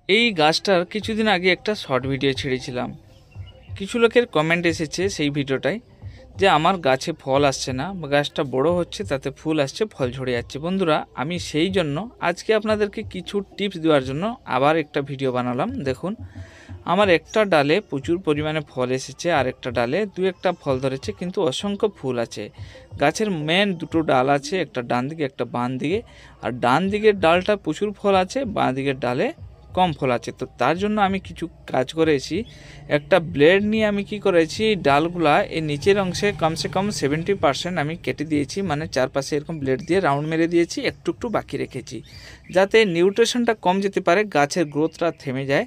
এই গাছটার কিছুদিন আগে একটা শর্ট ভিডিও ছেড়েছিলাম। কিছু লোকের কমেন্ট এসেছে সেই ভিডিওটায় যে আমার গাছে ফল আসছে না, বা গাছটা বড় হচ্ছে তাতে ফুল আসছে, ফল ঝরে যাচ্ছে। বন্ধুরা, আমি সেই জন্য আজকে আপনাদেরকে কিছু টিপস দেওয়ার জন্য আবার একটা ভিডিও বানালাম। দেখুন, আমার একটা ডালে প্রচুর পরিমাণে ফল এসেছে, আর একটা ডালে দু একটা ফল ধরেছে, কিন্তু অসংখ্য ফুল আছে। গাছের মেন দুটো ডাল আছে, একটা ডান দিকে একটা বাম দিকে। আর ডান দিকের ডালটা প্রচুর ফল আছে, বাঁ দিকের ডালে কম ফল আছে। তো তার জন্য আমি কিছু কাজ করেছি। একটা ব্লেড নিয়ে আমি কি করেছি, ডালগুলা এই নিচের অংশে কমসে কম 70% আমি কেটে দিয়েছি, মানে চারপাশে এরকম ব্লেড দিয়ে রাউন্ড মেরে দিয়েছি, একটু একটু বাকি রেখেছি, যাতে নিউট্রিশনটা কম যেতে পারে, গাছের গ্রোথটা থেমে যায়,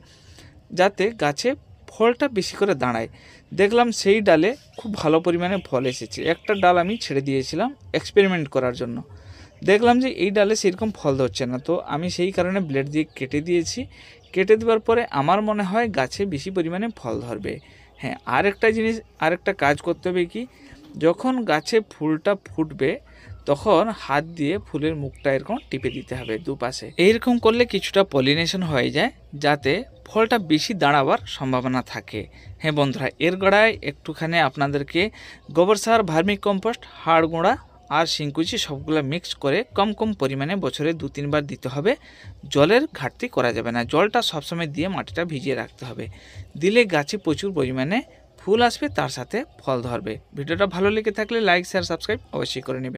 যাতে গাছে ফলটা বেশি করে দাঁড়ায়। দেখলাম সেই ডালে খুব ভালো পরিমাণে ফল এসেছে। একটা ডাল আমি ছেড়ে দিয়েছিলাম এক্সপেরিমেন্ট করার জন্য, দেখলাম যে এই ডালে সেরকম ফল ধরছে না, তো আমি সেই কারণে ব্লেড দিয়ে কেটে দিয়েছি। কেটে দেওয়ার পরে আমার মনে হয় গাছে বেশি পরিমাণে ফল ধরবে। হ্যাঁ, আরেকটা জিনিস, আরেকটা কাজ করতে হবে কি, যখন গাছে ফুলটা ফুটবে তখন হাত দিয়ে ফুলের মুখটা এরকম টিপে দিতে হবে দুপাশে। এইরকম করলে কিছুটা পলিনেশন হয়ে যায়, যাতে ফলটা বেশি দাঁড়াবার সম্ভাবনা থাকে। হ্যাঁ বন্ধুরা, এর গোড়ায় একটুখানি আপনাদেরকে গোবর সার, ভার্মি কম্পোস্ট, হাড় গুঁড়া আর শিংকুচি সবগুলো মিক্স করে কম কম পরিমাণে বছরে 2-3 বার দিতে হবে। জলের ঘাটতি করা যাবে না, জলটা সবসময় দিয়ে মাটিটা ভিজিয়ে রাখতে হবে। দিলে গাছে প্রচুর পরিমাণে ফুল আসবে, তার সাথে ফল ধরবে। ভিডিওটা ভালো লেগে থাকলে লাইক, শেয়ার, সাবস্ক্রাইব অবশ্যই করে নেবে।